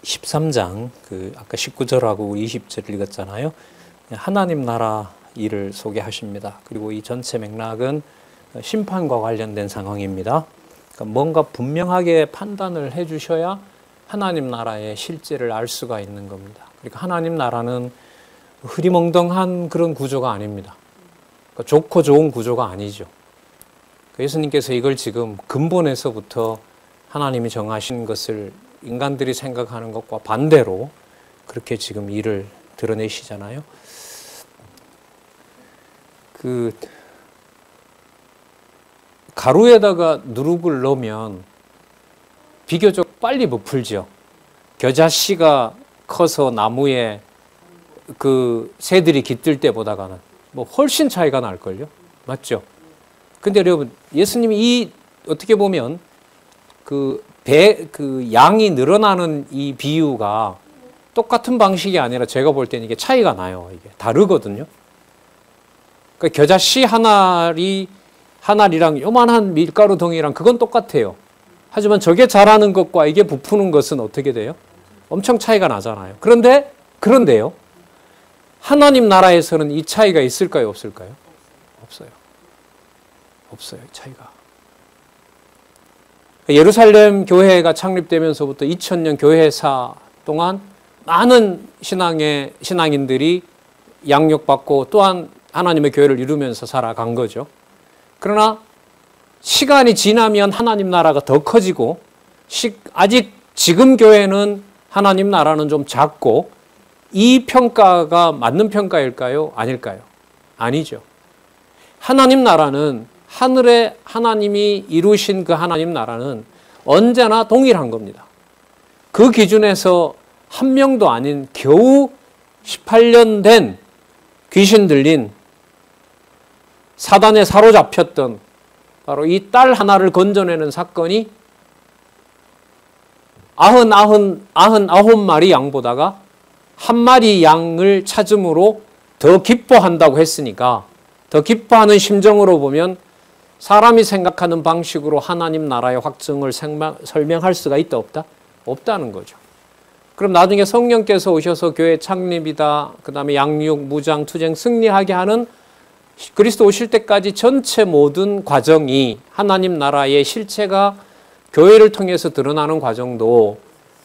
13장 아까 19절하고 우리 20절 읽었잖아요. 하나님 나라 일을 소개하십니다. 그리고 이 전체 맥락은 심판과 관련된 상황입니다. 그러니까 뭔가 분명하게 판단을 해주셔야 하나님 나라의 실제를 알 수가 있는 겁니다. 그러니까 하나님 나라는 흐리멍덩한 그런 구조가 아닙니다. 그러니까 좋고 좋은 구조가 아니죠. 예수님께서 이걸 지금 근본에서부터 하나님이 정하신 것을 인간들이 생각하는 것과 반대로 그렇게 지금 일을 드러내시잖아요. 가루에다가 누룩을 넣으면 비교적 빨리 부풀죠. 겨자씨가 커서 나무에 새들이 깃들 때보다는 훨씬 차이가 날걸요. 맞죠? 근데 여러분, 예수님이 어떻게 보면 양이 늘어나는 이 비유가 똑같은 방식이 아니라 제가 볼 때는 이게 차이가 나요. 이게 다르거든요. 그러니까 겨자씨 하나리랑 요만한 밀가루 덩이랑 그건 똑같아요. 하지만 저게 자라는 것과 이게 부푸는 것은 어떻게 돼요? 엄청 차이가 나잖아요. 그런데요. 하나님 나라에서는 이 차이가 있을까요? 없을까요? 없어요. 없어요. 차이가. 예루살렘 교회가 창립되면서부터 2000년 교회사 동안 많은 신앙인들이 양육받고 또한 하나님의 교회를 이루면서 살아간 거죠. 그러나 시간이 지나면 하나님 나라가 더 커지고 아직 지금 교회는 하나님 나라는 좀 작고 이 평가가 맞는 평가일까요? 아닐까요? 아니죠. 하나님 나라는 하늘에 하나님이 이루신 그 하나님 나라는 언제나 동일한 겁니다. 그 기준에서 한 명도 아닌 겨우 18년 된 귀신 들린 사단에 사로잡혔던 바로 이 딸 하나를 건져내는 사건이 99마리 양보다가 한 마리 양을 찾음으로 더 기뻐한다고 했으니까 더 기뻐하는 심정으로 보면 사람이 생각하는 방식으로 하나님 나라의 확증을 설명할 수가 있다 없다? 없다는 거죠. 그럼 나중에 성령께서 오셔서 교회 창립이다, 그 다음에 양육, 무장, 투쟁 승리하게 하는 그리스도 오실 때까지 전체 모든 과정이 하나님 나라의 실체가 교회를 통해서 드러나는 과정도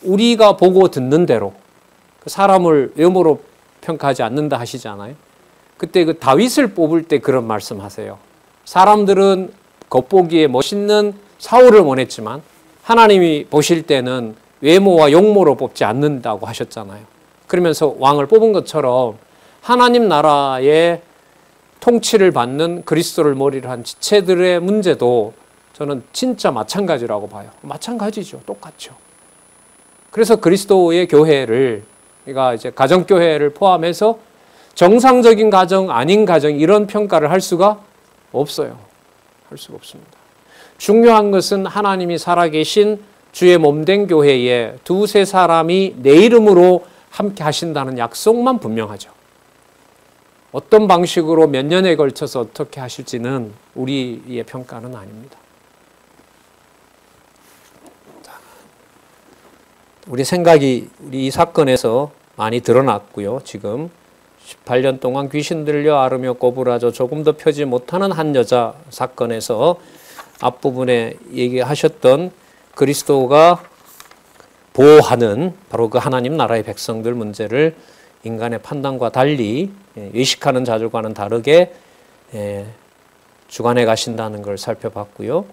우리가 보고 듣는 대로 사람을 외모로 평가하지 않는다 하시잖아요. 그때 다윗을 뽑을 때 그런 말씀하세요. 사람들은 겉보기에 멋있는 사울을 원했지만 하나님이 보실 때는 외모와 용모로 뽑지 않는다고 하셨잖아요. 그러면서 왕을 뽑은 것처럼 하나님 나라의 통치를 받는 그리스도를 머리로 한 지체들의 문제도 저는 진짜 마찬가지라고 봐요. 마찬가지죠. 똑같죠. 그래서 그리스도의 교회를, 그러니까 이제 가정교회를 포함해서 정상적인 가정, 아닌 가정 이런 평가를 할 수가 없어요. 할 수가 없습니다. 중요한 것은 하나님이 살아계신 주의 몸된 교회에 두세 사람이 내 이름으로 함께 하신다는 약속만 분명하죠. 어떤 방식으로 몇 년에 걸쳐서 어떻게 하실지는 우리의 평가는 아닙니다. 우리 생각이 우리 이 사건에서 많이 드러났고요. 지금 18년 동안 귀신 들려 앓으며 꼬부라져 조금 더 펴지 못하는 한 여자 사건에서 앞부분에 얘기하셨던 그리스도가 보호하는 바로 그 하나님 나라의 백성들 문제를 인간의 판단과 달리 의식하는 자들과는 다르게 주관해 가신다는 걸 살펴봤고요.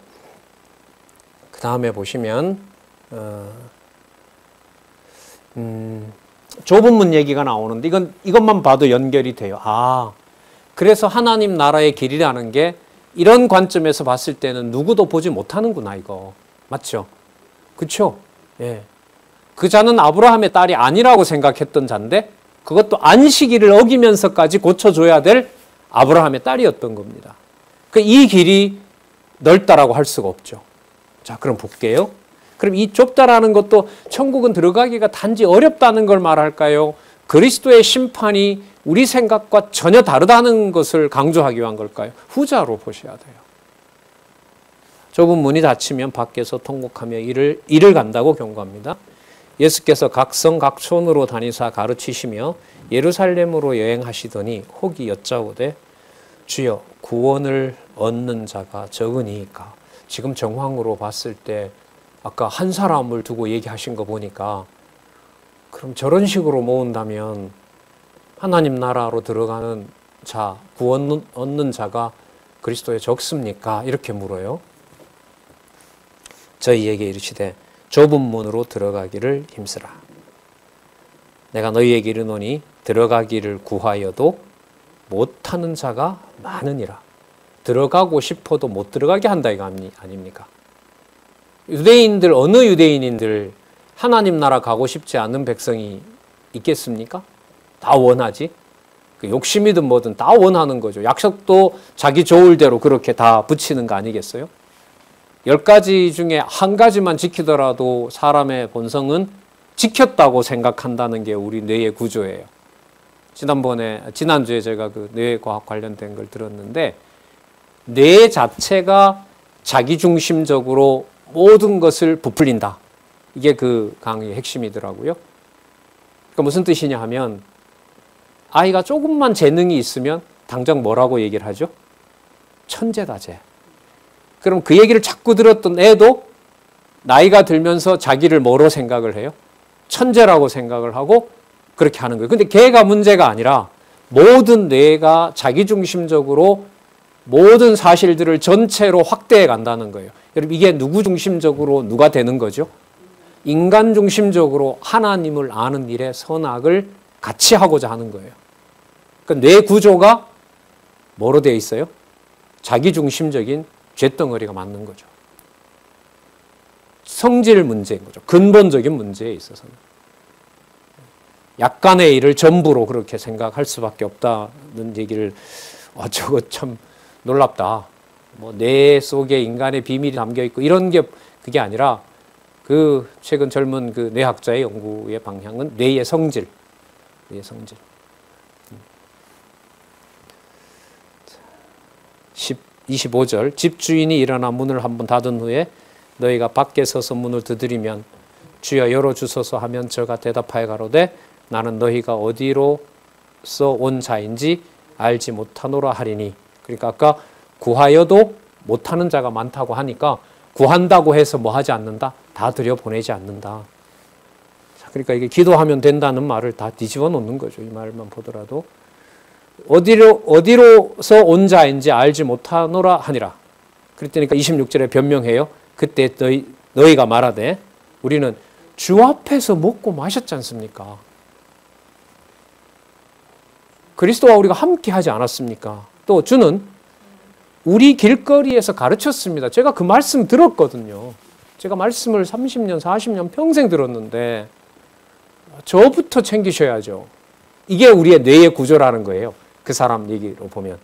그 다음에 보시면 좁은 문 얘기가 나오는데 이것만 봐도 연결이 돼요. 그래서 하나님 나라의 길이라는 게 이런 관점에서 봤을 때는 누구도 보지 못하는구나 이거. 맞죠? 그렇죠? 예. 그 자는 아브라함의 딸이 아니라고 생각했던 자인데 그것도 안식일을 어기면서까지 고쳐줘야 될 아브라함의 딸이었던 겁니다. 이 길이 넓다라고 할 수가 없죠. 자, 그럼 볼게요. 그럼 이 좁다라는 것도 천국은 들어가기가 단지 어렵다는 걸 말할까요? 그리스도의 심판이 우리 생각과 전혀 다르다는 것을 강조하기 위한 걸까요? 후자로 보셔야 돼요. 좁은 문이 닫히면 밖에서 통곡하며 이를 간다고 경고합니다. 예수께서 각성 각촌으로 다니사 가르치시며 예루살렘으로 여행하시더니 혹이 여짜오되 주여 구원을 얻는 자가 적으니까. 지금 정황으로 봤을 때 아까 한 사람을 두고 얘기하신 거 보니까 그럼 저런 식으로 모은다면 하나님 나라로 들어가는 자, 구원 얻는 자가 그리스도에 적습니까? 이렇게 물어요. 저희에게 이르시되 좁은 문으로 들어가기를 힘쓰라. 내가 너희에게 이르노니 들어가기를 구하여도 못하는 자가 많으니라. 들어가고 싶어도 못 들어가게 한다 이거 아닙니까? 유대인들, 어느 유대인인들 하나님 나라 가고 싶지 않은 백성이 있겠습니까? 다 원하지. 욕심이든 뭐든 다 원하는 거죠. 약속도 자기 좋을 대로 그렇게 다 붙이는 거 아니겠어요? 10가지 중에 한 가지만 지키더라도 사람의 본성은 지켰다고 생각한다는 게 우리 뇌의 구조예요. 지난주에 제가 그 뇌과학 관련된 걸 들었는데 뇌 자체가 자기중심적으로 모든 것을 부풀린다. 이게 그 강의의 핵심이더라고요. 그러니까 무슨 뜻이냐 하면 아이가 조금만 재능이 있으면 당장 뭐라고 얘기를 하죠? 천재다, 쟤. 그럼 그 얘기를 자꾸 들었던 애도 나이가 들면서 자기를 뭐로 생각을 해요? 천재라고 생각을 하고 그렇게 하는 거예요. 근데 걔가 문제가 아니라 모든 뇌가 자기중심적으로 모든 사실들을 전체로 확대해 간다는 거예요. 여러분 이게 누구 중심적으로 누가 되는 거죠? 인간 중심적으로 하나님을 아는 일에 선악을 같이 하고자 하는 거예요. 그러니까 뇌 구조가 뭐로 되어 있어요? 자기중심적인 쇳덩어리가 맞는 거죠. 성질 문제인 거죠. 근본적인 문제에 있어서는. 약간의 일을 전부로 그렇게 생각할 수밖에 없다는 얘기를 저거 참 놀랍다. 뭐 뇌 속에 인간의 비밀이 담겨 있고 이런 게 그게 아니라 그 최근 젊은 그 뇌학자의 연구의 방향은 뇌의 성질. 뇌의 성질. 25절 집주인이 일어나 문을 한번 닫은 후에 너희가 밖에 서서 문을 두드리면 주여 열어주소서 하면 저가 대답하여 가로되 나는 너희가 어디로서 온 자인지 알지 못하노라 하리니. 그러니까 아까 구하여도 못하는 자가 많다고 하니까 구한다고 해서 뭐 하지 않는다? 다 들여보내지 않는다. 그러니까 이게 기도하면 된다는 말을 다 뒤집어 놓는 거죠. 이 말만 보더라도. 어디로서 온 자인지 알지 못하노라 하니라. 그랬더니까 26절에 변명해요. 그때 너희가 말하되 우리는 주 앞에서 먹고 마셨지 않습니까? 그리스도와 우리가 함께 하지 않았습니까? 또 주는 우리 길거리에서 가르쳤습니다. 제가 그 말씀 들었거든요. 제가 말씀을 30년, 40년 평생 들었는데 저부터 챙기셔야죠. 이게 우리의 뇌의 구조라는 거예요. 그 사람 얘기로 보면.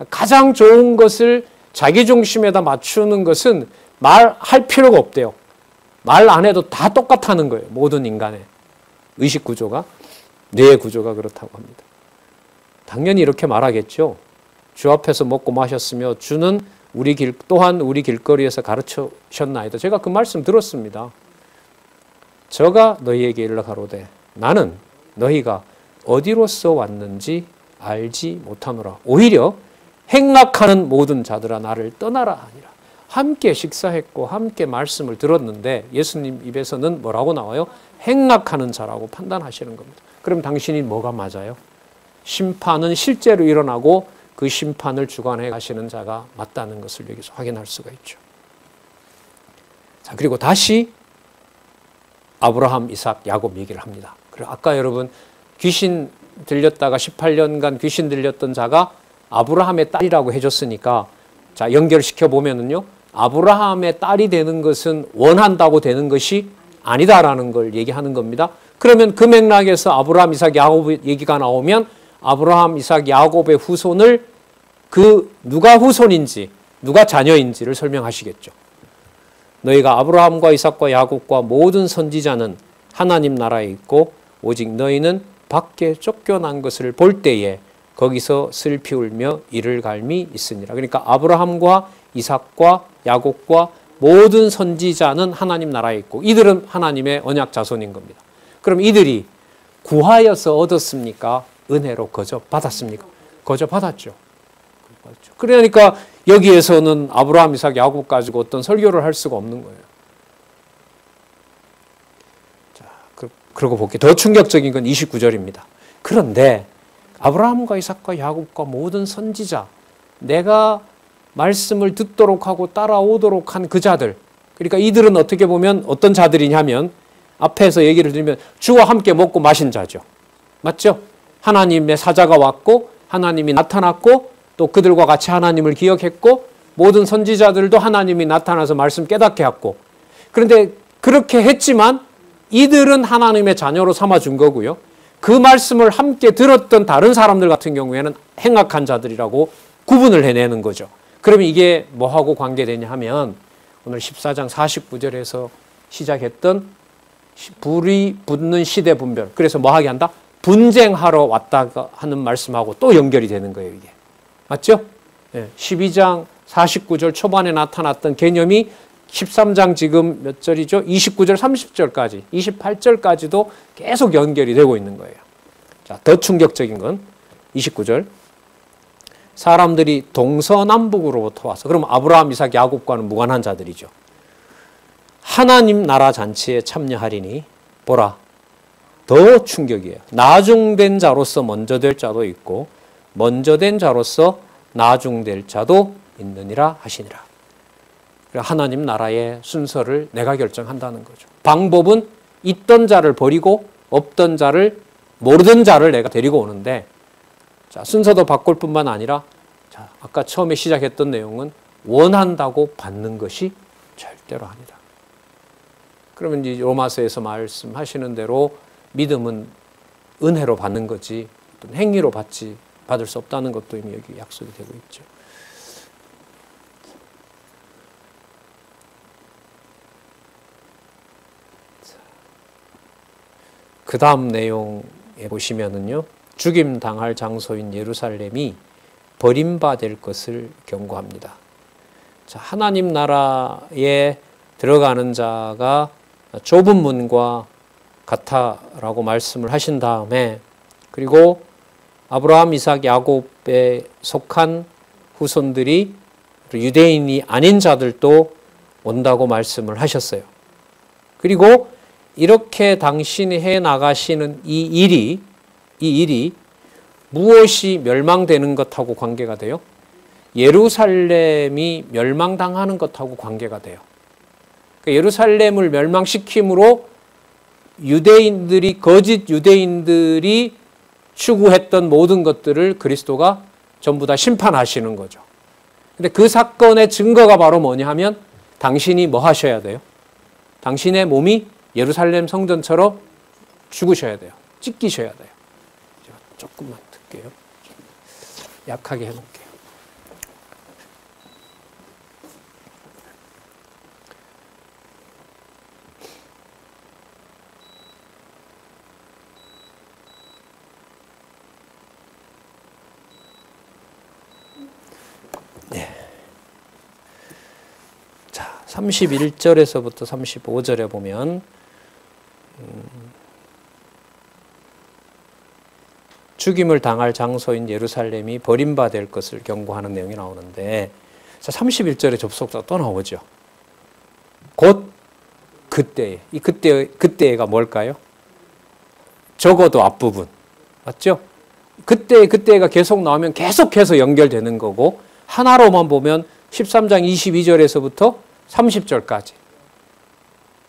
가장 좋은 것을 자기 중심에다 맞추는 것은 말할 필요가 없대요. 말 안 해도 다 똑같다는 거예요. 모든 인간의 의식 구조가, 뇌의 구조가 그렇다고 합니다. 당연히 이렇게 말하겠죠. 주 앞에서 먹고 마셨으며 주는 또한 우리 길거리에서 가르치셨나이다. 제가 그 말씀 들었습니다. 저가 너희에게 이르러 가로되 나는 너희가 어디로서 왔는지 알지 못하노라. 오히려 행락하는 모든 자들아 나를 떠나라 하니라. 함께 식사했고 함께 말씀을 들었는데 예수님 입에서는 뭐라고 나와요? 행락하는 자라고 판단하시는 겁니다. 그럼 당신이 뭐가 맞아요? 심판은 실제로 일어나고 그 심판을 주관해 가시는 자가 맞다는 것을 여기서 확인할 수가 있죠. 자, 그리고 다시 아브라함, 이삭, 야곱 얘기를 합니다. 그리고 아까 여러분 귀신 들렸다가 18년간 귀신 들렸던 자가 아브라함의 딸이라고 해줬으니까 자, 연결시켜 보면은요. 아브라함의 딸이 되는 것은 원한다고 되는 것이 아니다라는 걸 얘기하는 겁니다. 그러면 그 맥락에서 아브라함, 이삭, 야곱 얘기가 나오면 아브라함, 이삭, 야곱의 후손을 누가 후손인지 누가 자녀인지를 설명하시겠죠. 너희가 아브라함과 이삭과 야곱과 모든 선지자는 하나님 나라에 있고 오직 너희는 밖에 쫓겨난 것을 볼 때에 거기서 슬피 울며 이를 갈미 있으니라. 그러니까 아브라함과 이삭과 야곱과 모든 선지자는 하나님 나라에 있고 이들은 하나님의 언약 자손인 겁니다. 그럼 이들이 구하여서 얻었습니까? 은혜로 거저 받았습니까? 거저 받았죠. 그러니까 여기에서는 아브라함, 이삭, 야곱 가지고 어떤 설교를 할 수가 없는 거예요. 자, 그러고 볼게요. 더 충격적인 건 29절입니다. 그런데 아브라함과 이삭과 야곱과 모든 선지자, 내가 말씀을 듣도록 하고 따라오도록 한 그 자들, 그러니까 이들은 어떻게 보면 어떤 자들이냐면 앞에서 얘기를 드리면 주와 함께 먹고 마신 자죠. 맞죠? 하나님의 사자가 왔고 하나님이 나타났고 또 그들과 같이 하나님을 기억했고 모든 선지자들도 하나님이 나타나서 말씀 깨닫게 했고, 그런데 그렇게 했지만 이들은 하나님의 자녀로 삼아준 거고요. 그 말씀을 함께 들었던 다른 사람들 같은 경우에는 행악한 자들이라고 구분을 해내는 거죠. 그러면 이게 뭐하고 관계되냐 하면 오늘 14장 49절에서 시작했던 불이 붙는 시대 분별, 그래서 뭐하게 한다? 분쟁하러 왔다가 하는 말씀하고 또 연결이 되는 거예요. 이게 맞죠? 12장 49절 초반에 나타났던 개념이 13장 지금 몇 절이죠? 29절 30절까지 28절까지도 계속 연결이 되고 있는 거예요. 자, 더 충격적인 건 29절, 사람들이 동서남북으로부터 와서, 그럼 아브라함, 이삭, 야곱과는 무관한 자들이죠. 하나님 나라 잔치에 참여하리니 보라, 더 충격이에요. 나중된 자로서 먼저 될 자도 있고 먼저 된 자로서 나중될 자도 있느니라 하시니라. 하나님 나라의 순서를 내가 결정한다는 거죠. 방법은 있던 자를 버리고 없던 자를, 모르던 자를 내가 데리고 오는데, 자, 순서도 바꿀 뿐만 아니라, 자, 아까 처음에 시작했던 내용은 원한다고 받는 것이 절대로 아니다. 그러면 이제 로마서에서 말씀하시는 대로 믿음은 은혜로 받는 거지 어떤 행위로 받을 수 없다는 것도 이미 여기 약속이 되고 있죠. 그 다음 내용에 보시면은요, 죽임 당할 장소인 예루살렘이 버림받을 것을 경고합니다. 자, 하나님 나라에 들어가는 자가 좁은 문과 같아라고 말씀을 하신 다음에, 그리고 아브라함, 이삭, 야곱에 속한 후손들이 유대인이 아닌 자들도 온다고 말씀을 하셨어요. 그리고 이렇게 당신이 해 나가시는 이 일이 무엇이 멸망되는 것하고 관계가 돼요? 예루살렘이 멸망당하는 것하고 관계가 돼요. 그러니까 예루살렘을 멸망시킴으로 유대인들이, 거짓 유대인들이 추구했던 모든 것들을 그리스도가 전부 다 심판하시는 거죠. 근데 그 사건의 증거가 바로 뭐냐 하면 당신이 뭐 하셔야 돼요? 당신의 몸이 예루살렘 성전처럼 죽으셔야 돼요. 찢기셔야 돼요. 제가 조금만 듣게요. 약하게 해놓을게요. 네. 자, 31절에서부터 35절에 보면 죽임을 당할 장소인 예루살렘이 버림받을 것을 경고하는 내용이 나오는데, 자, 31절에 접속사가 또 나오죠. 곧 그때에. 이 그때가 뭘까요? 적어도 앞부분. 맞죠? 그때가 계속 나오면 계속해서 연결되는 거고, 하나로만 보면 13장 22절에서부터 30절까지.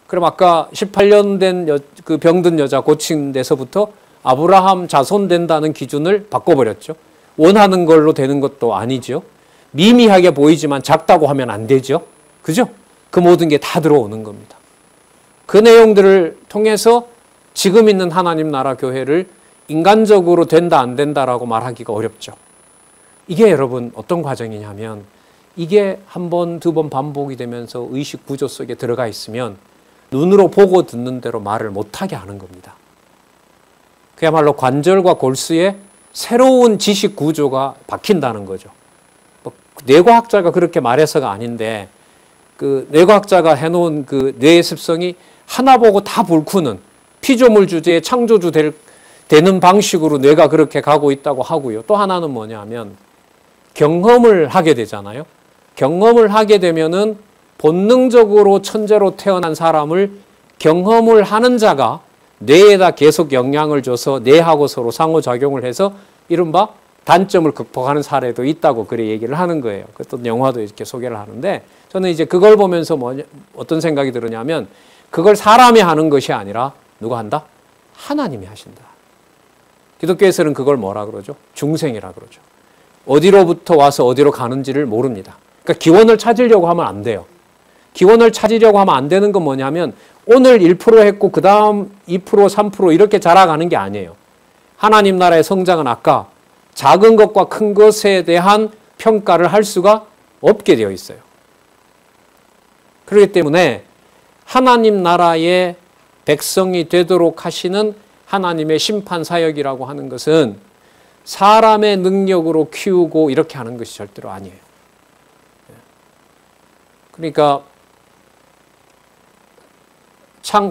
그럼 아까 18년 된 그 병든 여자 고친 데서부터 아브라함 자손 된다는 기준을 바꿔버렸죠. 원하는 걸로 되는 것도 아니죠. 미미하게 보이지만 작다고 하면 안 되죠. 그죠? 그 모든 게 다 들어오는 겁니다. 그 내용들을 통해서 지금 있는 하나님 나라 교회를 인간적으로 된다 안 된다라고 말하기가 어렵죠. 이게 여러분 어떤 과정이냐면, 이게 한 번, 두 번 반복이 되면서 의식 구조 속에 들어가 있으면 눈으로 보고 듣는 대로 말을 못하게 하는 겁니다. 그야말로 관절과 골수에 새로운 지식 구조가 박힌다는 거죠. 뭐 뇌과학자가 그렇게 말해서가 아닌데, 그 뇌과학자가 해놓은 그 뇌의 습성이 하나 보고 다 불쿠는 피조물 주제의 창조주 되는 방식으로 뇌가 그렇게 가고 있다고 하고요. 또 하나는 뭐냐면 경험을 하게 되잖아요. 경험을 하게 되면은 본능적으로 천재로 태어난 사람을 경험을 하는 자가 뇌에다 계속 영향을 줘서 뇌하고 서로 상호작용을 해서 이른바 단점을 극복하는 사례도 있다고 그래 얘기를 하는 거예요. 또 영화도 이렇게 소개를 하는데 저는 이제 그걸 보면서 어떤 생각이 들었냐면 그걸 사람이 하는 것이 아니라 누가 한다? 하나님이 하신다. 기독교에서는 그걸 뭐라 그러죠? 중생이라 그러죠. 어디로부터 와서 어디로 가는지를 모릅니다. 그러니까 기원을 찾으려고 하면 안 돼요. 기원을 찾으려고 하면 안 되는 건 뭐냐면 오늘 1% 했고 그 다음 2%, 3% 이렇게 자라가는 게 아니에요. 하나님 나라의 성장은 아까 작은 것과 큰 것에 대한 평가를 할 수가 없게 되어 있어요. 그렇기 때문에 하나님 나라의 백성이 되도록 하시는 하나님의 심판 사역이라고 하는 것은 사람의 능력으로 키우고 이렇게 하는 것이 절대로 아니에요. 그러니까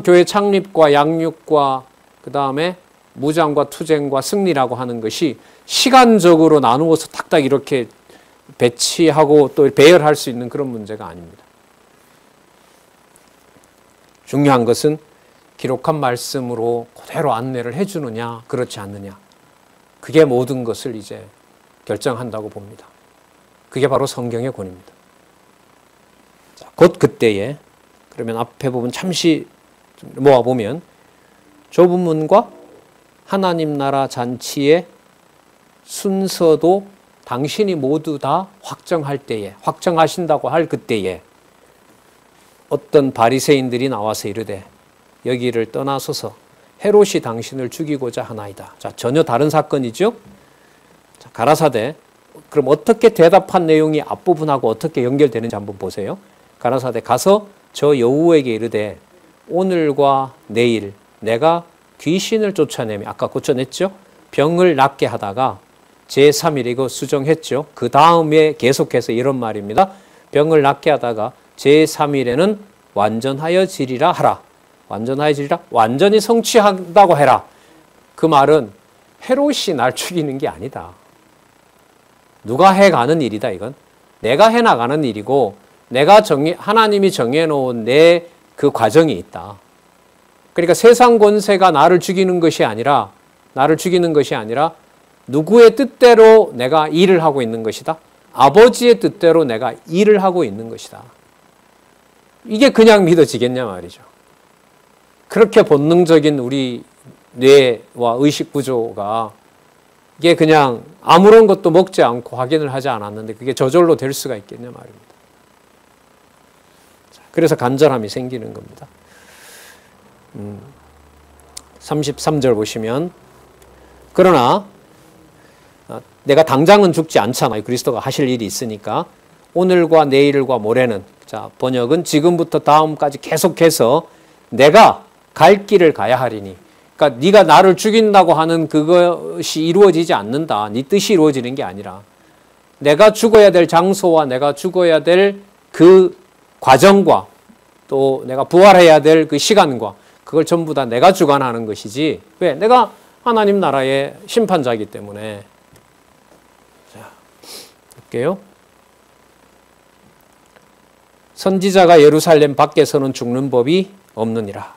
교회 창립과 양육과 그 다음에 무장과 투쟁과 승리라고 하는 것이 시간적으로 나누어서 딱딱 이렇게 배치하고 또 배열할 수 있는 그런 문제가 아닙니다. 중요한 것은 기록한 말씀으로 그대로 안내를 해주느냐 그렇지 않느냐 그게 모든 것을 이제 결정한다고 봅니다. 그게 바로 성경의 권위입니다. 곧 그때에 그러면 앞에 부분 잠시 모아보면 좁은 문과 하나님 나라 잔치의 순서도 당신이 모두 다 확정할 때에 확정하신다고 할 그때에 어떤 바리새인들이 나와서 이르되 여기를 떠나소서 헤롯이 당신을 죽이고자 하나이다. 자, 전혀 다른 사건이죠. 자, 가라사대 그럼 어떻게 대답한 내용이 앞부분하고 어떻게 연결되는지 한번 보세요. 가라사대 가서 저 여우에게 이르되 오늘과 내일 내가 귀신을 쫓아내며 아까 고쳐냈죠. 병을 낫게 하다가 제3일에 이거 수정했죠. 그 다음에 계속해서 이런 말입니다. 병을 낫게 하다가 제3일에는 완전하여지리라 하라. 완전하여지리라. 완전히 성취한다고 해라. 그 말은 헤롯이 날 죽이는 게 아니다. 누가 해가는 일이다 이건. 내가 해나가는 일이고 내가 하나님이 정해놓은 내 그 과정이 있다. 그러니까 세상 권세가 나를 죽이는 것이 아니라 누구의 뜻대로 내가 일을 하고 있는 것이다. 아버지의 뜻대로 내가 일을 하고 있는 것이다. 이게 그냥 믿어지겠냐 말이죠. 그렇게 본능적인 우리 뇌와 의식 구조가 이게 그냥 아무런 것도 먹지 않고 확인을 하지 않았는데 그게 저절로 될 수가 있겠냐 말입니다. 그래서 간절함이 생기는 겁니다. 33절 보시면 그러나 내가 당장은 죽지 않잖아요. 그리스도가 하실 일이 있으니까 오늘과 내일과 모레는 자 번역은 지금부터 다음까지 계속해서 내가 갈 길을 가야 하리니 그러니까 네가 나를 죽인다고 하는 그것이 이루어지지 않는다. 네 뜻이 이루어지는 게 아니라 내가 죽어야 될 장소와 내가 죽어야 될 그 과정과 또 내가 부활해야 될 그 시간과 그걸 전부 다 내가 주관하는 것이지 왜? 내가 하나님 나라의 심판자이기 때문에 자, 볼게요. 선지자가 예루살렘 밖에서는 죽는 법이 없느니라.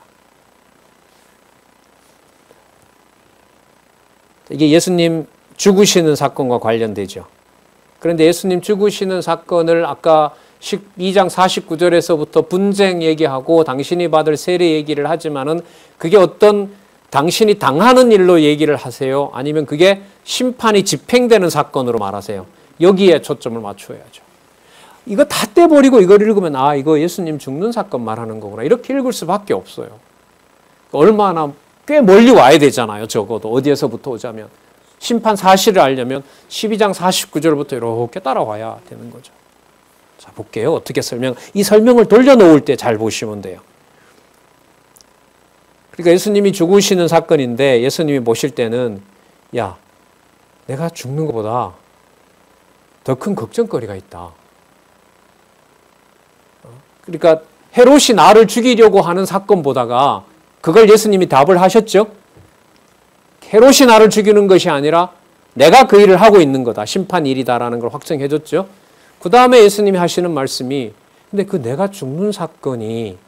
이게 예수님 죽으시는 사건과 관련되죠. 그런데 예수님 죽으시는 사건을 아까 12장 49절에서부터 분쟁 얘기하고 당신이 받을 세례 얘기를 하지만은 그게 어떤 당신이 당하는 일로 얘기를 하세요? 아니면 그게 심판이 집행되는 사건으로 말하세요? 여기에 초점을 맞춰야죠. 이거 다 떼버리고 이걸 읽으면 아 이거 예수님 죽는 사건 말하는 거구나 이렇게 읽을 수밖에 없어요. 얼마나 꽤 멀리 와야 되잖아요. 적어도 어디에서부터 오자면 심판 사실을 알려면 12장 49절부터 이렇게 따라와야 되는 거죠. 자 볼게요. 어떻게 이 설명을 돌려놓을 때 잘 보시면 돼요. 그러니까 예수님이 죽으시는 사건인데 예수님이 보실 때는 야 내가 죽는 것보다 더 큰 걱정거리가 있다. 그러니까 헤롯이 나를 죽이려고 하는 사건보다가 그걸 예수님이 답을 하셨죠. 헤롯이 나를 죽이는 것이 아니라 내가 그 일을 하고 있는 거다. 심판일이다라는 걸 확정해 줬죠. 그 다음에 예수님이 하시는 말씀이 근데 그 내가 죽는 사건이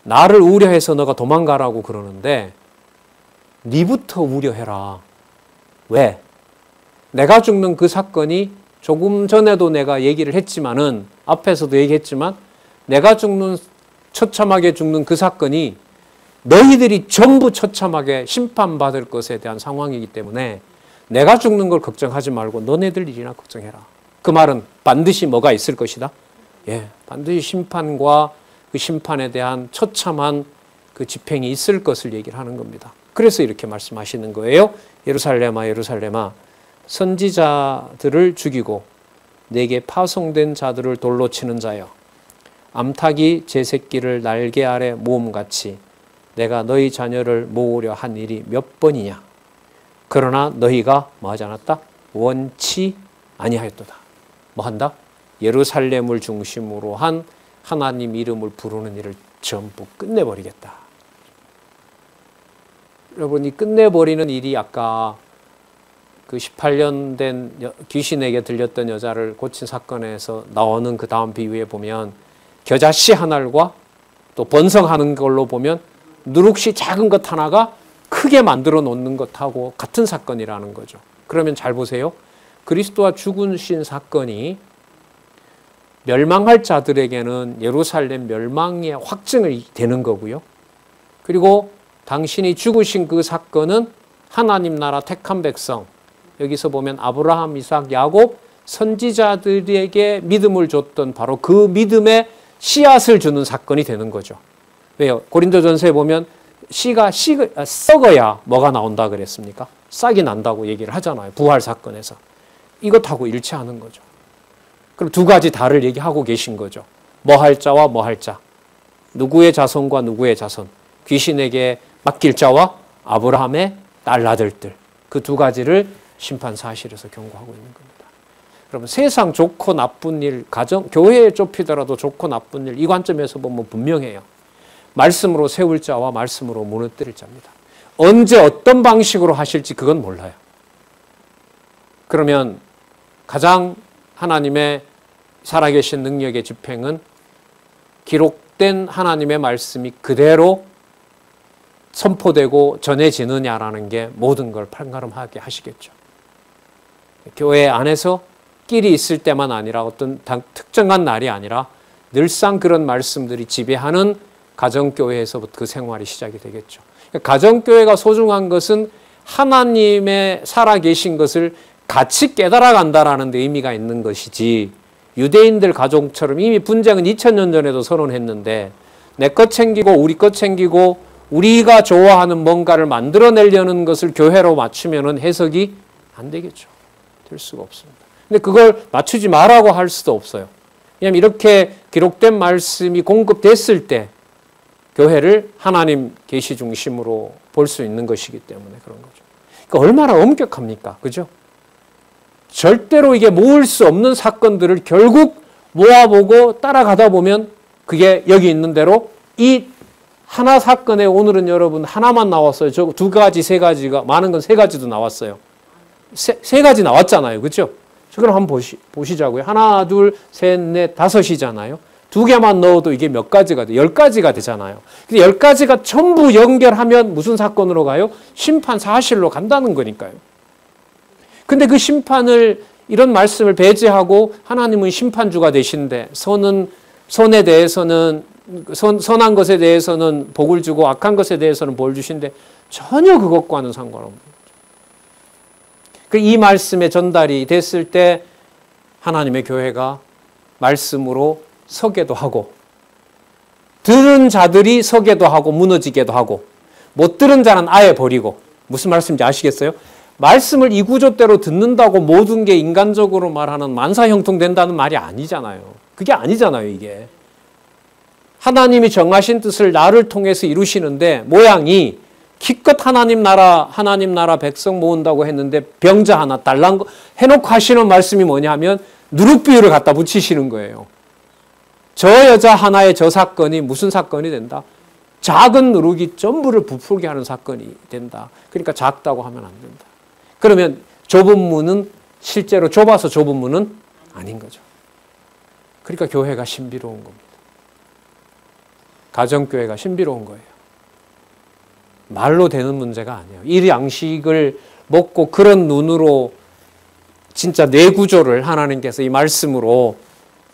나를 우려해서 너가 도망가라고 그러는데 네부터 우려해라. 왜? 내가 죽는 그 사건이 조금 전에도 내가 얘기를 했지만은 앞에서도 얘기했지만 내가 죽는 처참하게 죽는 그 사건이 너희들이 전부 처참하게 심판받을 것에 대한 상황이기 때문에 내가 죽는 걸 걱정하지 말고 너네들 일이나 걱정해라. 그 말은 반드시 뭐가 있을 것이다? 예, 반드시 심판과 그 심판에 대한 처참한 그 집행이 있을 것을 얘기를 하는 겁니다. 그래서 이렇게 말씀하시는 거예요. 예루살렘아 예루살렘아 선지자들을 죽이고 내게 파송된 자들을 돌로 치는 자여 암탉이 제 새끼를 날개 아래 모음같이 내가 너희 자녀를 모으려 한 일이 몇 번이냐. 그러나 너희가 뭐 하지 않았다? 원치 아니하였도다. 뭐 한다? 예루살렘을 중심으로 한 하나님 이름을 부르는 일을 전부 끝내버리겠다. 여러분, 이 끝내버리는 일이 아까 그 18년 된 귀신에게 들렸던 여자를 고친 사건에서 나오는 그 다음 비유에 보면 겨자씨 한 알과 또 번성하는 걸로 보면 누룩씨 작은 것 하나가 크게 만들어 놓는 것하고 같은 사건이라는 거죠. 그러면 잘 보세요. 그리스도와 죽으신 사건이 멸망할 자들에게는 예루살렘 멸망의 확증이 되는 거고요. 그리고 당신이 죽으신 그 사건은 하나님 나라 택한 백성, 여기서 보면 아브라함, 이삭, 야곱 선지자들에게 믿음을 줬던 바로 그 믿음의 씨앗을 주는 사건이 되는 거죠. 왜요? 고린도전서에 보면 씨가 썩어야 뭐가 나온다 그랬습니까? 싹이 난다고 얘기를 하잖아요. 부활 사건에서. 이것하고 일치하는 거죠. 그럼 두 가지 다를 얘기하고 계신 거죠. 뭐 할 자와 뭐 할 자. 누구의 자손과 누구의 자손. 귀신에게 맡길 자와 아브라함의 딸 아들들. 그 두 가지를 심판 사실에서 경고하고 있는 겁니다. 여러분, 세상 좋고 나쁜 일, 가정, 교회에 좁히더라도 좋고 나쁜 일, 이 관점에서 보면 분명해요. 말씀으로 세울 자와 말씀으로 무너뜨릴 자입니다. 언제 어떤 방식으로 하실지 그건 몰라요. 그러면 가장 하나님의 살아계신 능력의 집행은 기록된 하나님의 말씀이 그대로 선포되고 전해지느냐라는 게 모든 걸 판가름하게 하시겠죠. 교회 안에서 끼리 있을 때만 아니라 어떤 특정한 날이 아니라 늘상 그런 말씀들이 지배하는 가정교회에서부터 그 생활이 시작이 되겠죠. 가정교회가 소중한 것은 하나님의 살아계신 것을 같이 깨달아간다라는 데 의미가 있는 것이지, 유대인들 가족처럼 이미 분쟁은 2000년 전에도 선언했는데 내 것 챙기고 우리 것 챙기고 우리가 좋아하는 뭔가를 만들어내려는 것을 교회로 맞추면 해석이 안 되겠죠. 될 수가 없습니다. 근데 그걸 맞추지 말라고 할 수도 없어요. 왜냐하면 이렇게 기록된 말씀이 공급됐을 때 교회를 하나님 계시 중심으로 볼 수 있는 것이기 때문에 그런 거죠. 그러니까 얼마나 엄격합니까? 그죠? 절대로 이게 모을 수 없는 사건들을 결국 모아보고 따라가다 보면 그게 여기 있는 대로 이 하나 사건에 오늘은 여러분 하나만 나왔어요. 저 두 가지, 세 가지가, 많은 건 세 가지도 나왔어요. 세 가지 나왔잖아요. 그죠? 그럼 한번 보시자고요. 하나, 둘, 셋, 넷, 다섯이잖아요. 두 개만 넣어도 이게 몇 가지가 돼? 10가지가 되잖아요. 근데 10가지가 전부 연결하면 무슨 사건으로 가요? 심판 사실로 간다는 거니까요. 근데 그 심판을, 이런 말씀을 배제하고 하나님은 심판주가 되신데 선에 대해서는 선한 것에 대해서는 복을 주고 악한 것에 대해서는 벌 주신데 전혀 그것과는 상관없는 거죠. 이 말씀의 전달이 됐을 때 하나님의 교회가 말씀으로 서게도 하고 들은 자들이 서게도 하고 무너지게도 하고 못 들은 자는 아예 버리고, 무슨 말씀인지 아시겠어요? 말씀을 이 구조대로 듣는다고 모든 게 인간적으로 말하는 만사형통된다는 말이 아니잖아요. 그게 아니잖아요, 이게. 하나님이 정하신 뜻을 나를 통해서 이루시는데 모양이 기껏 하나님 나라 백성 모은다고 했는데 병자 하나 달랑 해놓고 하시는 말씀이 뭐냐면 누룩비유를 갖다 붙이시는 거예요. 저 여자 하나의 저 사건이 무슨 사건이 된다? 작은 누룩이 전부를 부풀게 하는 사건이 된다. 그러니까 작다고 하면 안 된다. 그러면 좁은 문은 실제로 좁아서 좁은 문은 아닌 거죠. 그러니까 교회가 신비로운 겁니다. 가정교회가 신비로운 거예요. 말로 되는 문제가 아니에요. 이 양식을 먹고 그런 눈으로 진짜 뇌구조를 하나님께서 이 말씀으로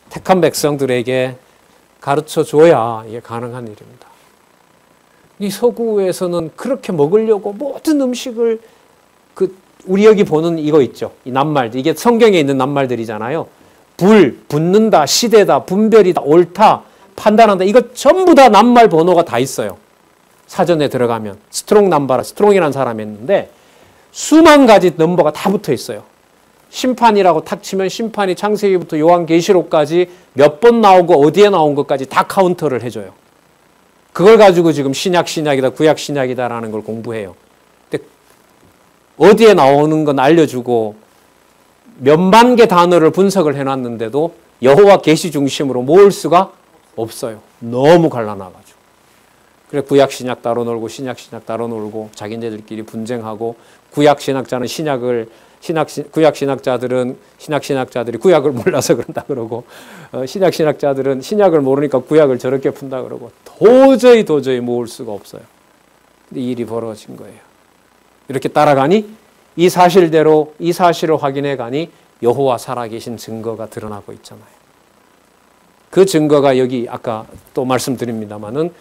택한 백성들에게 가르쳐 줘야 이게 가능한 일입니다. 이 서구에서는 그렇게 먹으려고 모든 음식을 우리 여기 보는 이거 있죠. 이 낱말들. 이게 성경에 있는 낱말들이잖아요. 불, 붙는다, 시대다, 분별이다, 옳다, 판단한다. 이거 전부 다 낱말 번호가 다 있어요. 사전에 들어가면. 스트롱 넘버라, 스트롱이라는 사람이 있는데 수만 가지 넘버가 다 붙어 있어요. 심판이라고 탁 치면 심판이 창세기부터 요한계시록까지 몇 번 나오고 어디에 나온 것까지 다 카운터를 해줘요. 그걸 가지고 지금 신약이다, 구약신약이다라는 걸 공부해요. 근데 어디에 나오는 건 알려주고 몇만 개 단어를 분석을 해놨는데도 여호와 계시 중심으로 모을 수가 없어요. 너무 갈라놔가지고. 그래 구약신약 따로 놀고 신약신약 따로 놀고 자기네들끼리 분쟁하고 구약신학자는 구약신학자들은 신약신학자들이 구약을 몰라서 그런다 그러고 신약신학자들은 신약을 모르니까 구약을 저렇게 푼다 그러고 도저히 모을 수가 없어요. 근데 이 일이 벌어진 거예요. 이렇게 따라가니 이 사실대로 이 사실을 확인해 가니 여호와 살아계신 증거가 드러나고 있잖아요. 그 증거가 여기 아까 또 말씀드립니다마는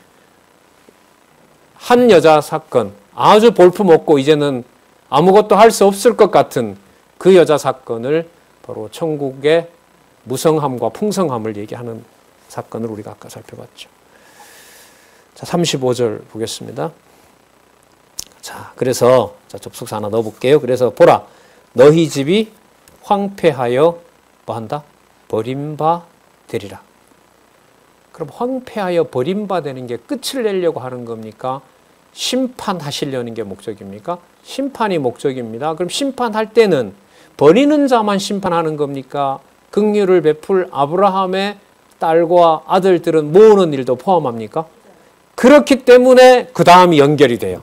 한 여자 사건, 아주 볼품없고 이제는 아무것도 할 수 없을 것 같은 그 여자 사건을 바로 천국의 무성함과 풍성함을 얘기하는 사건을 우리가 아까 살펴봤죠. 자, 35절 보겠습니다. 자, 그래서 접속사 하나 넣어볼게요. 그래서 보라, 너희 집이 황폐하여 뭐한다? 버림받으리라. 그럼 황폐하여 버림받는 게 끝을 내려고 하는 겁니까? 심판하시려는 게 목적입니까? 심판이 목적입니다. 그럼 심판할 때는 버리는 자만 심판하는 겁니까? 긍휼을 베풀 아브라함의 딸과 아들들은 모으는 일도 포함합니까? 그렇기 때문에 그 다음이 연결이 돼요.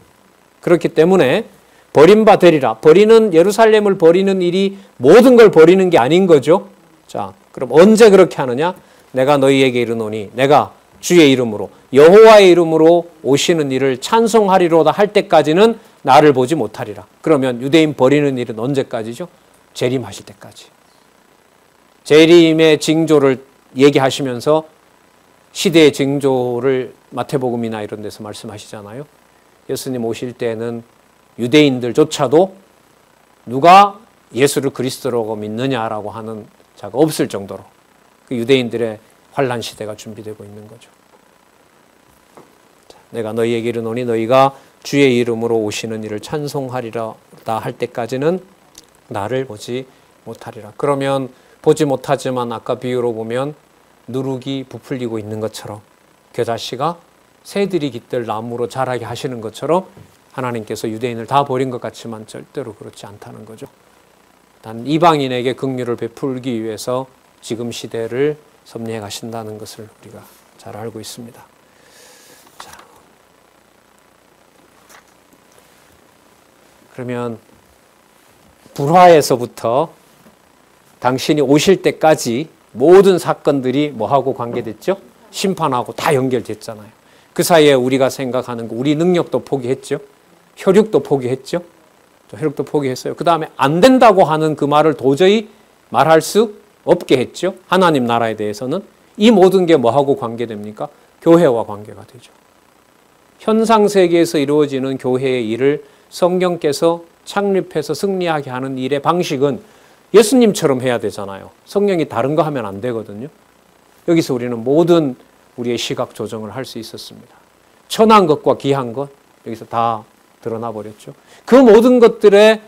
그렇기 때문에 버림받으리라. 버리는 예루살렘을 버리는 일이 모든 걸 버리는 게 아닌 거죠. 자, 그럼 언제 그렇게 하느냐? 내가 너희에게 이르노니 내가 주의 이름으로 여호와의 이름으로 오시는 일을 찬송하리로다 할 때까지는 나를 보지 못하리라. 그러면 유대인 버리는 일은 언제까지죠? 재림하실 때까지. 재림의 징조를 얘기하시면서 시대의 징조를 마태복음이나 이런 데서 말씀하시잖아요. 예수님 오실 때는 유대인들조차도 누가 예수를 그리스도라고 믿느냐라고 하는 자가 없을 정도로 그 유대인들의 환란 시대가 준비되고 있는 거죠. 내가 너희에게 이르노니 너희가 주의 이름으로 오시는 이를 찬송하리라 할 때까지는 나를 보지 못하리라. 그러면 보지 못하지만 아까 비유로 보면 누룩이 부풀리고 있는 것처럼 겨자씨가 새들이 깃들 나무로 자라게 하시는 것처럼 하나님께서 유대인을 다 버린 것 같지만 절대로 그렇지 않다는 거죠. 단 이방인에게 긍휼을 베풀기 위해서 지금 시대를 섭리해 가신다는 것을 우리가 잘 알고 있습니다. 자, 그러면 불화에서부터 당신이 오실 때까지 모든 사건들이 뭐하고 관계됐죠? 심판하고 다 연결됐잖아요. 그 사이에 우리가 생각하는 거, 우리 능력도 포기했죠. 혈육도 포기했죠. 혈육도 포기했어요. 그 다음에 안 된다고 하는 그 말을 도저히 말할 수 없게 했죠. 하나님 나라에 대해서는. 이 모든 게 뭐하고 관계됩니까? 교회와 관계가 되죠. 현상세계에서 이루어지는 교회의 일을 성령께서 창립해서 승리하게 하는 일의 방식은 예수님처럼 해야 되잖아요. 성령이 다른 거 하면 안 되거든요. 여기서 우리는 모든 우리의 시각 조정을 할 수 있었습니다. 천한 것과 기한 것 여기서 다 드러나 버렸죠. 그 모든 것들의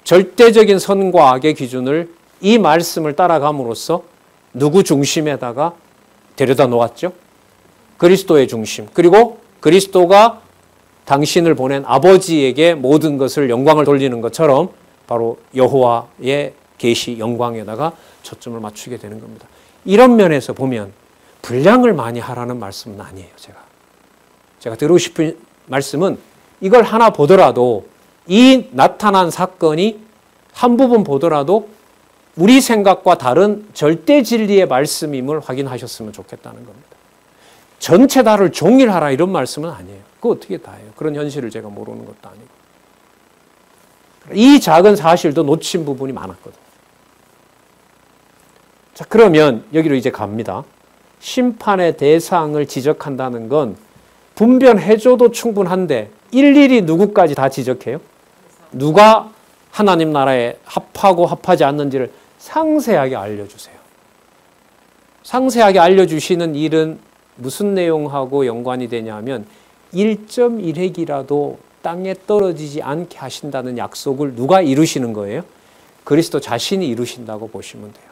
절대적인 선과 악의 기준을 이 말씀을 따라감으로써 누구 중심에다가 데려다 놓았죠? 그리스도의 중심. 그리고 그리스도가 당신을 보낸 아버지에게 모든 것을 영광을 돌리는 것처럼 바로 여호와의 계시 영광에다가 초점을 맞추게 되는 겁니다. 이런 면에서 보면 분량을 많이 하라는 말씀은 아니에요. 제가 드리고 싶은 말씀은 이걸 하나 보더라도 이 나타난 사건이 한 부분 보더라도 우리 생각과 다른 절대 진리의 말씀임을 확인하셨으면 좋겠다는 겁니다. 전체 다를 종일하라 이런 말씀은 아니에요. 그거 어떻게 다 해요? 그런 현실을 제가 모르는 것도 아니고. 이 작은 사실도 놓친 부분이 많았거든요. 자, 그러면 여기로 이제 갑니다. 심판의 대상을 지적한다는 건 분별해줘도 충분한데 일일이 누구까지 다 지적해요? 누가 하나님 나라에 합하고 합하지 않는지를 상세하게 알려주세요. 상세하게 알려주시는 일은 무슨 내용하고 연관이 되냐면 1.1핵이라도 땅에 떨어지지 않게 하신다는 약속을 누가 이루시는 거예요? 그리스도 자신이 이루신다고 보시면 돼요.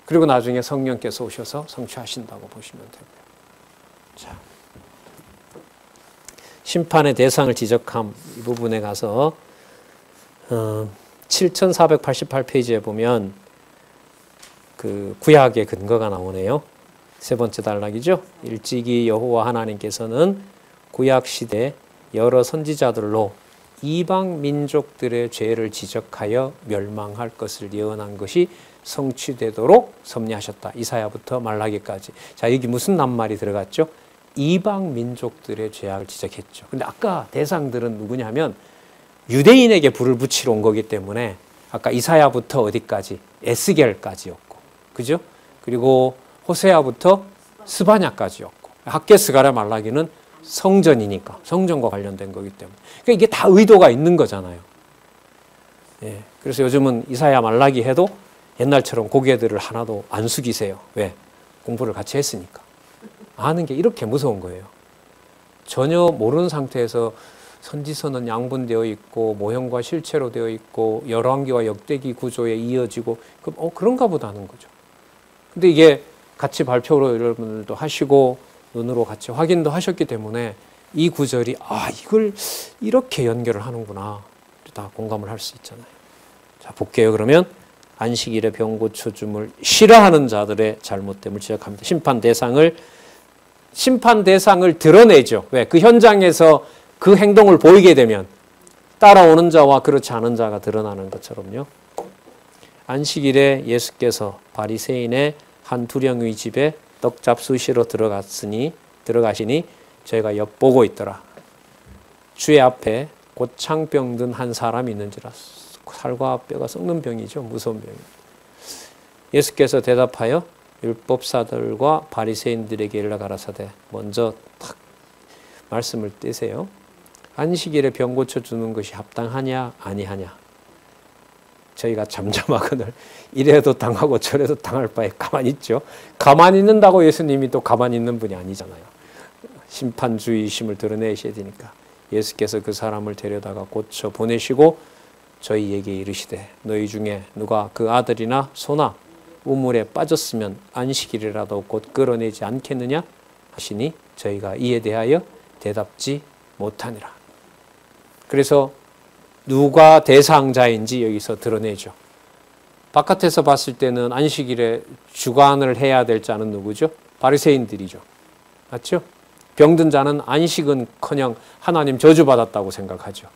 그리고 나중에 성령께서 오셔서 성취하신다고 보시면 됩니다. 자, 심판의 대상을 지적함 이 부분에 가서 7488페이지에 보면 그 구약의 근거가 나오네요. 세 번째 단락이죠. 일찍이 여호와 하나님께서는 구약 시대 여러 선지자들로 이방 민족들의 죄를 지적하여 멸망할 것을 예언한 것이 성취되도록 섭리하셨다. 이사야부터 말라기까지. 자, 여기 무슨 낱말이 들어갔죠? 이방 민족들의 죄악을 지적했죠. 근데 아까 대상들은 누구냐면 유대인에게 불을 붙이러 온 거기 때문에 아까 이사야부터 어디까지? 에스겔까지였고. 그죠? 그리고 호세아부터 스바냐까지였고. 학개 스가랴 말라기는 성전이니까 성전과 관련된 거기 때문에. 그러니까 이게 다 의도가 있는 거잖아요. 예. 그래서 요즘은 이사야 말라기 해도 옛날처럼 고개들을 하나도 안 숙이세요. 왜? 공부를 같이 했으니까. 아는 게 이렇게 무서운 거예요. 전혀 모르는 상태에서 선지서는 양분되어 있고 모형과 실체로 되어 있고 열왕기와 역대기 구조에 이어지고 그런가 보다 하는 거죠. 근데 이게 같이 발표로 여러분들도 하시고 눈으로 같이 확인도 하셨기 때문에 이 구절이 이걸 이렇게 연결을 하는구나 다 공감을 할 수 있잖아요. 자, 볼게요. 그러면 안식일에 병 고쳐줌을 싫어하는 자들의 잘못됨을 지적합니다. 심판 대상을 드러내죠. 왜? 그 현장에서 그 행동을 보이게 되면 따라오는 자와 그렇지 않은 자가 드러나는 것처럼요. 안식일에 예수께서 바리새인의 한 두령의 집에 떡 잡수시러 들어가시니 저희가 엿보고 있더라. 주의 앞에 고창병 든 한 사람이 있는지라. 살과 뼈가 썩는 병이죠. 무서운 병이죠. 예수께서 대답하여 율법사들과 바리새인들에게 일러 가라사대 먼저 탁 말씀을 떼세요. 안식일에 병 고쳐주는 것이 합당하냐 아니하냐. 저희가 잠잠하거늘 이래도 당하고 저래도 당할 바에 가만히 있죠. 가만히 있는다고 예수님이 또 가만히 있는 분이 아니잖아요. 심판주의심을 드러내셔야 되니까 예수께서 그 사람을 데려다가 고쳐 보내시고 저희에게 이르시되 너희 중에 누가 그 아들이나 소나 우물에 빠졌으면 안식일이라도 곧 끌어내지 않겠느냐 하시니 저희가 이에 대하여 대답지 못하니라. 그래서 누가 대상자인지 여기서 드러내죠. 바깥에서 봤을 때는 안식일에 주관을 해야 될 자는 누구죠? 바리새인들이죠. 맞죠? 병든 자는 안식은커녕 하나님 저주받았다고 생각하죠.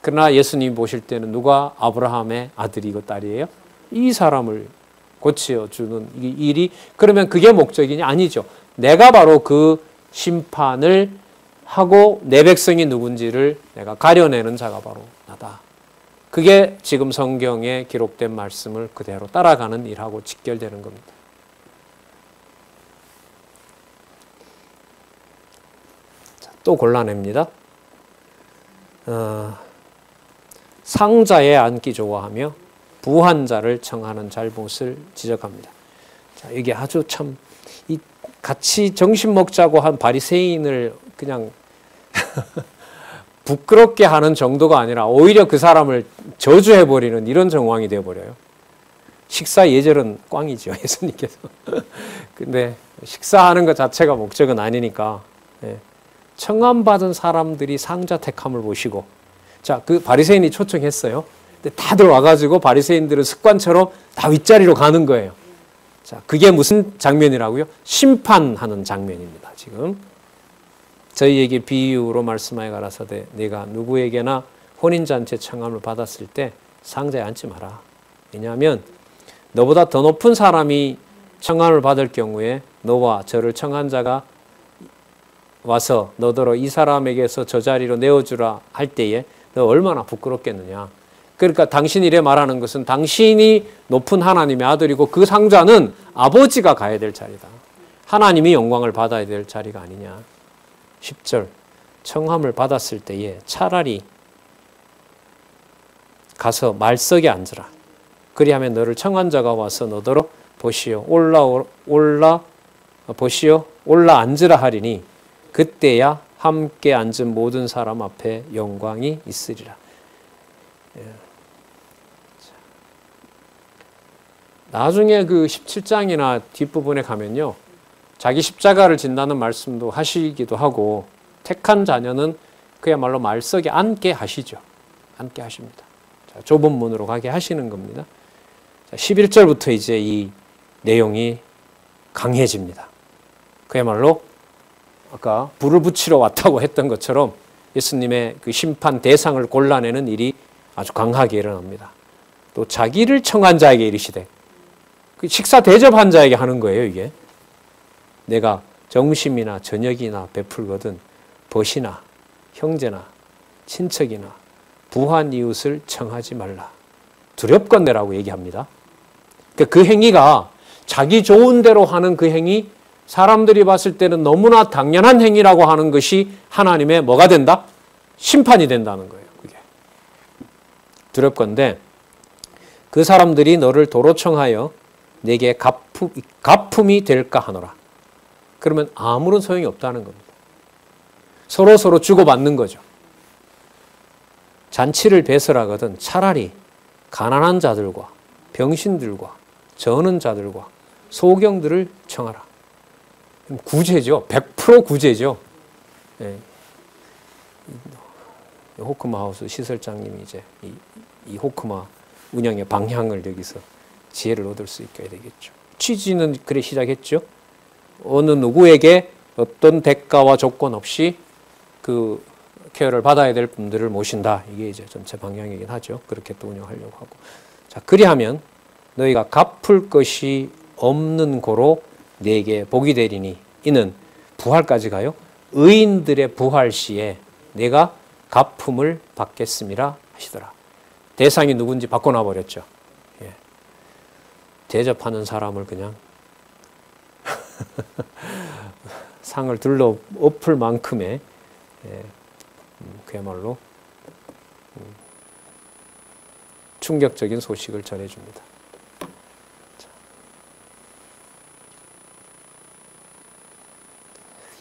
그러나 예수님 보실 때는 누가 아브라함의 아들이고 딸이에요? 이 사람을 고쳐주는 이 일이 그러면 그게 목적이냐? 아니죠. 내가 바로 그 심판을 하고 내 백성이 누군지를 내가 가려내는 자가 바로 나다. 그게 지금 성경에 기록된 말씀을 그대로 따라가는 일하고 직결되는 겁니다. 자, 또 골라냅니다. 상자에 앉기 좋아하며 부한 자를 청하는 잘못을 지적합니다. 자, 이게 아주 참 같이 점심 먹자고 한 바리새인을 그냥 부끄럽게 하는 정도가 아니라 오히려 그 사람을 저주해버리는 이런 정황이 되어버려요. 식사 예절은 꽝이죠, 예수님께서. 근데 식사하는 것 자체가 목적은 아니니까 청함받은 사람들이 상자 택함을 보시고 자, 그 바리새인이 초청했어요. 근데 다들 와가지고 바리새인들은 습관처럼 다 윗자리로 가는 거예요. 자, 그게 무슨 장면이라고요? 심판하는 장면입니다. 지금 저희에게 비유로 말씀하여 가라사대 네가 누구에게나 혼인잔치 청함을 받았을 때 상자에 앉지 마라. 왜냐하면 너보다 더 높은 사람이 청함을 받을 경우에 너와 저를 청한 자가 와서 너더러 이 사람에게서 저 자리로 내어주라 할 때에 너 얼마나 부끄럽겠느냐. 그러니까 당신이 이래 말하는 것은 당신이 높은 하나님의 아들이고 그 상자는 아버지가 가야 될 자리다. 하나님이 영광을 받아야 될 자리가 아니냐. 10절 청함을 받았을 때에 차라리 가서 말석에 앉으라. 그리하면 너를 청한 자가 와서 너더러 보시오 올라 앉으라 하리니 그때야 함께 앉은 모든 사람 앞에 영광이 있으리라. 나중에 그 17장이나 뒷부분에 가면요. 자기 십자가를 진다는 말씀도 하시기도 하고 택한 자녀는 그야말로 말석에 앉게 하시죠. 앉게 하십니다. 자, 좁은 문으로 가게 하시는 겁니다. 자, 11절부터 이제 이 내용이 강해집니다. 그야말로 아까 불을 붙이러 왔다고 했던 것처럼 예수님의 그 심판 대상을 골라내는 일이 아주 강하게 일어납니다. 또 자기를 청한 자에게 이르시되 그 식사 대접한 자에게 하는 거예요. 이게 내가 정심이나 저녁이나 베풀거든 벗이나 형제나 친척이나 부한 이웃을 청하지 말라. 두렵건대라고 얘기합니다. 그 행위가 자기 좋은 대로 하는 그 행위, 사람들이 봤을 때는 너무나 당연한 행위라고 하는 것이 하나님의 뭐가 된다? 심판이 된다는 거예요. 그게. 두렵건대 그 사람들이 너를 도로 청하여 내게 가품이 될까 하노라. 그러면 아무런 소용이 없다는 겁니다. 서로 주고받는 거죠. 잔치를 배설하거든 차라리 가난한 자들과 병신들과 저는 자들과 소경들을 청하라. 구제죠. 100% 구제죠. 예. 호크마 하우스 시설장님이 이제 이 호크마 운영의 방향을 여기서 지혜를 얻을 수 있게 되겠죠. 취지는 그래 시작했죠. 어느 누구에게 어떤 대가와 조건 없이 그 케어를 받아야 될 분들을 모신다. 이게 이제 전체 방향이긴 하죠. 그렇게 또 운영하려고 하고. 자, 그리하면 너희가 갚을 것이 없는 고로 네게 복이 되리니 이는 부활까지 가요. 의인들의 부활 시에 내가 갚음을 받겠음이라 하시더라. 대상이 누군지 바꿔놔 버렸죠. 예. 대접하는 사람을 그냥 상을 둘러 엎을 만큼의 그야말로 충격적인 소식을 전해줍니다.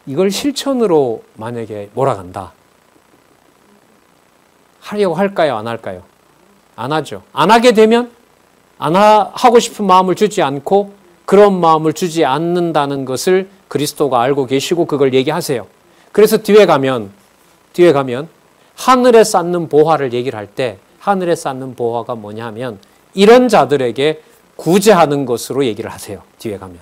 이걸 실천으로 만약에 몰아간다. 하려고 할까요? 안 할까요? 안 하죠. 안 하게 되면 하고 싶은 마음을 주지 않고 그런 마음을 주지 않는다는 것을 그리스도가 알고 계시고 그걸 얘기하세요. 그래서 뒤에 가면 하늘에 쌓는 보화를 얘기를 할 때 하늘에 쌓는 보화가 뭐냐 하면 이런 자들에게 구제하는 것으로 얘기를 하세요. 뒤에 가면.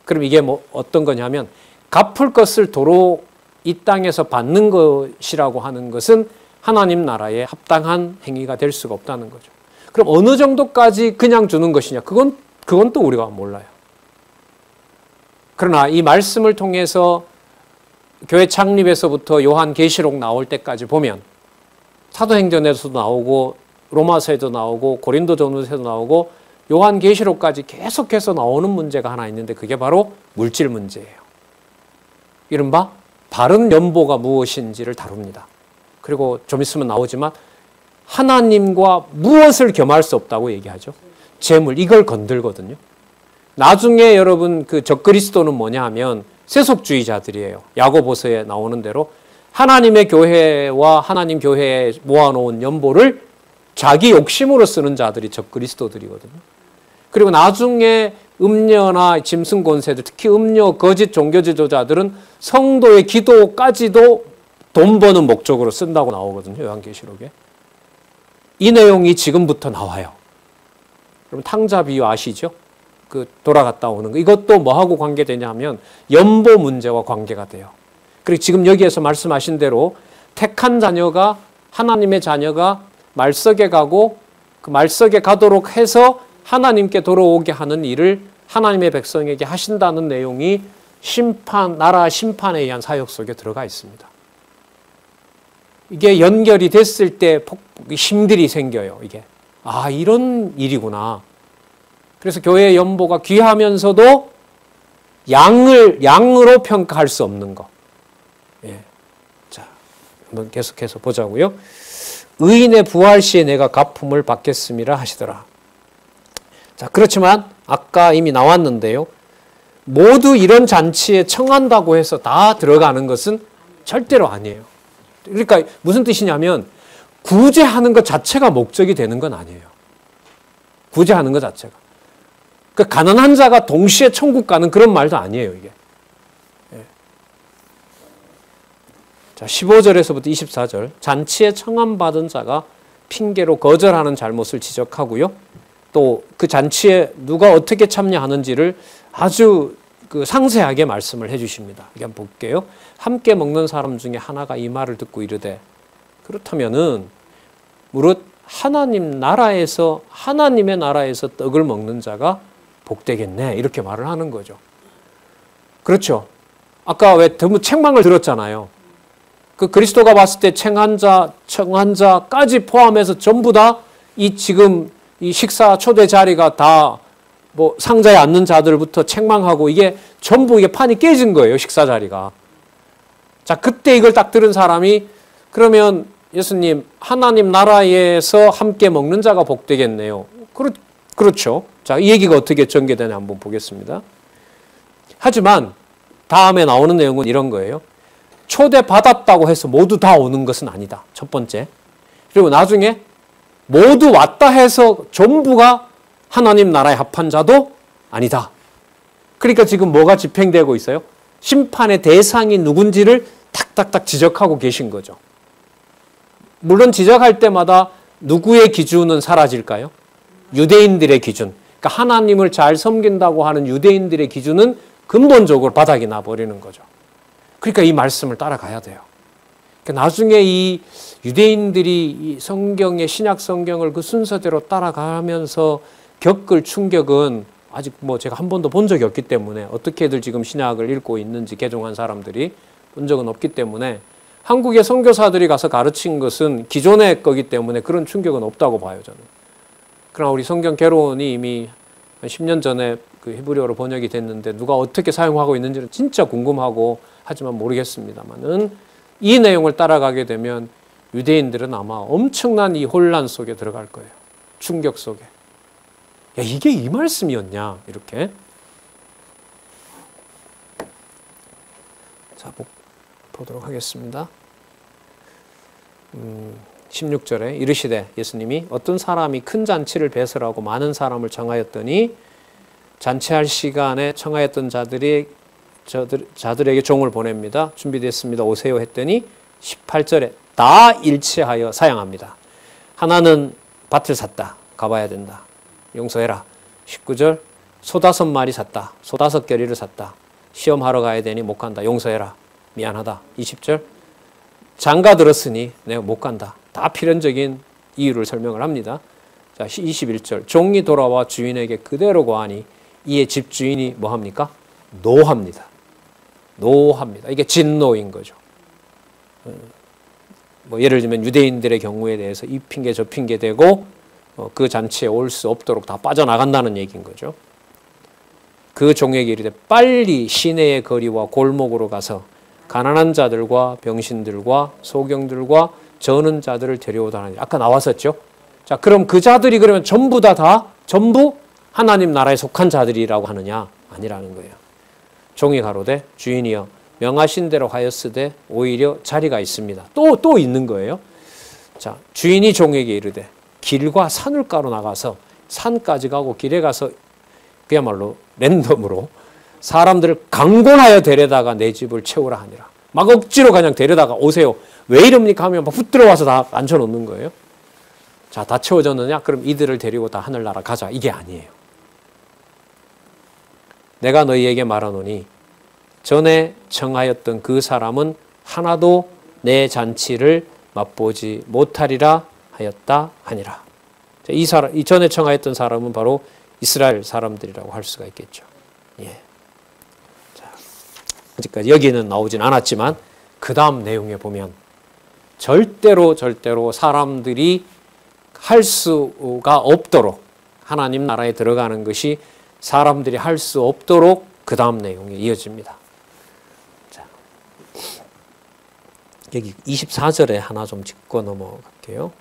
그럼 이게 뭐 어떤 거냐면 갚을 것을 도로 이 땅에서 받는 것이라고 하는 것은 하나님 나라에 합당한 행위가 될 수가 없다는 거죠. 그럼 어느 정도까지 그냥 주는 것이냐? 그건 또 우리가 몰라요. 그러나 이 말씀을 통해서 교회 창립에서부터 요한계시록 나올 때까지 보면 사도행전에서도 나오고 로마서에도 나오고 고린도전서에도 나오고 요한계시록까지 계속해서 나오는 문제가 하나 있는데 그게 바로 물질 문제예요. 이른바 바른 연보가 무엇인지를 다룹니다. 그리고 좀 있으면 나오지만 하나님과 무엇을 겸할 수 없다고 얘기하죠. 재물, 이걸 건들거든요. 나중에 여러분 그 적그리스도는 뭐냐 하면 세속주의자들이에요. 야고보서에 나오는 대로 하나님의 교회와 하나님 교회에 모아놓은 연보를 자기 욕심으로 쓰는 자들이 적그리스도들이거든요. 그리고 나중에 음녀나 짐승 권세들, 특히 음녀 거짓 종교 지도자들은 성도의 기도까지도 돈 버는 목적으로 쓴다고 나오거든요. 요한계시록에. 이 내용이 지금부터 나와요. 여러분 탕자 비유 아시죠? 돌아갔다 오는 거. 이것도 뭐하고 관계되냐 하면 연보 문제와 관계가 돼요. 그리고 지금 여기에서 말씀하신 대로 택한 자녀가, 하나님의 자녀가 말석에 가고 그 말석에 가도록 해서 하나님께 돌아오게 하는 일을 하나님의 백성에게 하신다는 내용이 나라 심판에 의한 사역 속에 들어가 있습니다. 이게 연결이 됐을 때 힘들이 생겨요. 이게 이런 일이구나. 그래서 교회의 연보가 귀하면서도 양으로 평가할 수 없는 거. 예. 자, 한번 계속해서 보자고요. 의인의 부활 시에 내가 갚음을 받겠음이라 하시더라. 자, 그렇지만 아까 이미 나왔는데요. 모두 이런 잔치에 청한다고 해서 다 들어가는 것은 절대로 아니에요. 그러니까 무슨 뜻이냐면 구제하는 것 자체가 목적이 되는 건 아니에요. 구제하는 것 자체가. 그 가난한 자가 동시에 천국 가는 그런 말도 아니에요, 이게. 예. 자, 15절에서부터 24절. 잔치에 청함받은 자가 핑계로 거절하는 잘못을 지적하고요. 또 그 잔치에 누가 어떻게 참여하는지를 아주 상세하게 말씀을 해 주십니다. 이게 한번 볼게요. 함께 먹는 사람 중에 하나가 이 말을 듣고 이르되 그렇다면은 무릇 하나님의 나라에서 떡을 먹는 자가 복되겠네. 이렇게 말을 하는 거죠. 그렇죠. 아까 왜 너무 책망을 들었잖아요. 그 그리스도가 봤을 때 청한 자까지 포함해서 전부 다 지금 이 식사 초대 자리가 다 상자에 앉는 자들부터 책망하고 이게 전부 이게 판이 깨진 거예요. 식사 자리가. 자, 그때 이걸 딱 들은 사람이 그러면 예수님 하나님 나라에서 함께 먹는 자가 복되겠네요. 그렇죠. 자, 이 얘기가 어떻게 전개되냐 한번 보겠습니다. 하지만 다음에 나오는 내용은 이런 거예요. 초대받았다고 해서 모두 다 오는 것은 아니다. 첫 번째. 그리고 나중에 모두 왔다 해서 전부가 하나님 나라에 합한 자도 아니다. 그러니까 지금 뭐가 집행되고 있어요? 심판의 대상이 누군지를 탁탁탁 지적하고 계신 거죠. 물론 지적할 때마다 누구의 기준은 사라질까요? 유대인들의 기준. 그러니까 하나님을 잘 섬긴다고 하는 유대인들의 기준은 근본적으로 바닥이 나버리는 거죠. 그러니까 이 말씀을 따라가야 돼요. 그러니까 나중에 이 유대인들이 이 성경의 신약 성경을 그 순서대로 따라가면서 겪을 충격은 아직 제가 한 번도 본 적이 없기 때문에 어떻게들 지금 신약을 읽고 있는지 개종한 사람들이 본 적은 없기 때문에 한국의 선교사들이 가서 가르친 것은 기존의 거기 때문에 그런 충격은 없다고 봐요, 저는. 그러나 우리 성경 개론이 이미 한 10년 전에 그 히브리어로 번역이 됐는데 누가 어떻게 사용하고 있는지는 진짜 궁금하고 하지만 모르겠습니다만은 이 내용을 따라가게 되면 유대인들은 아마 엄청난 이 혼란 속에 들어갈 거예요. 충격 속에. 야, 이게 이 말씀이었냐? 이렇게. 자, 보도록 하겠습니다. 16절에 이르시되 예수님이 어떤 사람이 큰 잔치를 배설하고 많은 사람을 청하였더니 잔치할 시간에 청하였던 자들에게 종을 보냅니다. 준비됐습니다. 오세요 했더니 18절에 다 일치하여 사양합니다. 하나는 밭을 샀다. 가봐야 된다. 용서해라. 19절 소 5마리 샀다. 소 5겨리를 샀다. 시험하러 가야 되니 못 간다. 용서해라. 미안하다. 20절 장가 들었으니 내가 못 간다. 다 필연적인 이유를 설명을 합니다. 자, 21절 종이 돌아와 주인에게 그대로 고하니 이에 집주인이 뭐합니까? 노합니다. 노합니다. 이게 진노인 거죠. 예를 들면 유대인들의 경우에 대해서 이 핑계 저 핑계 대고 그 잔치에 올 수 없도록 다 빠져나간다는 얘기인 거죠. 그 종에게 이르되 빨리 시내의 거리와 골목으로 가서 가난한 자들과 병신들과 소경들과 저는 자들을 데려오다 하니 아까 나왔었죠. 자, 그럼 그 자들이 그러면 전부 전부 하나님 나라에 속한 자들이라고 하느냐? 아니라는 거예요. 종이 가로되 주인이여 명하신 대로 하였으되 오히려 자리가 있습니다. 또 있는 거예요. 자, 주인이 종에게 이르되 길과 산울가로 나가서 산까지 가고 길에 가서 그야말로 랜덤으로 사람들을 강권하여 데려다가 내 집을 채우라 하니라. 막 억지로 그냥 데려다가 오세요. 왜 이럽니까 하면 막 훅 들어와서 다 앉혀놓는 거예요. 자, 다 채워졌느냐? 그럼 이들을 데리고 다 하늘나라 가자. 이게 아니에요. 내가 너희에게 말하노니 전에 청하였던 그 사람은 하나도 내 잔치를 맛보지 못하리라 하였다 하니라. 이 전에 청하였던 사람은 바로 이스라엘 사람들이라고 할 수가 있겠죠. 예. 자, 아직까지 여기는 나오진 않았지만 그 다음 내용에 보면 절대로 사람들이 할 수가 없도록 하나님 나라에 들어가는 것이 사람들이 할 수 없도록 그 다음 내용이 이어집니다. 자, 여기 24절에 하나 좀 짚고 넘어갈게요.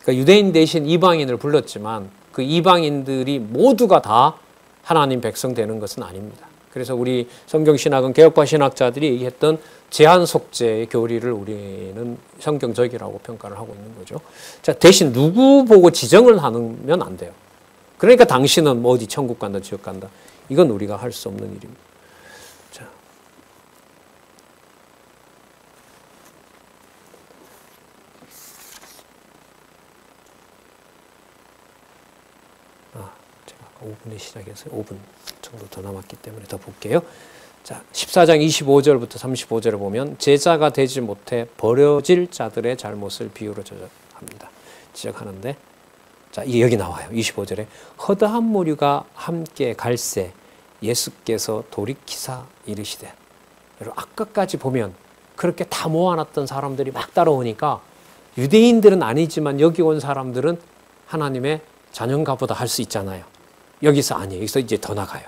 그러니까 유대인 대신 이방인을 불렀지만 그 이방인들이 모두가 다 하나님 백성 되는 것은 아닙니다. 그래서 우리 성경신학은 개혁파 신학자들이 얘기했던 제한 속죄의 교리를 우리는 성경적이라고 평가를 하고 있는 거죠. 자, 대신 누구 보고 지정을 하면 안 돼요. 그러니까 당신은 뭐 어디 천국 간다, 지옥 간다. 이건 우리가 할 수 없는 일입니다. 자. 제가 5분에 시작해서 5분 정도 더 남았기 때문에 더 볼게요. 자, 14장 25절부터 35절을 보면 제자가 되지 못해 버려질 자들의 잘못을 비유로 지적하는데, 자, 이게 여기 나와요. 25절에 허다한 무리가 함께 갈새 예수께서 돌이키사 이르시되. 여러분, 아까까지 보면 그렇게 다 모아놨던 사람들이 막 따라오니까 유대인들은 아니지만 여기 온 사람들은 하나님의 자녀인가 보다 할 수 있잖아요. 여기서 아니에요. 여기서 이제 더 나가요.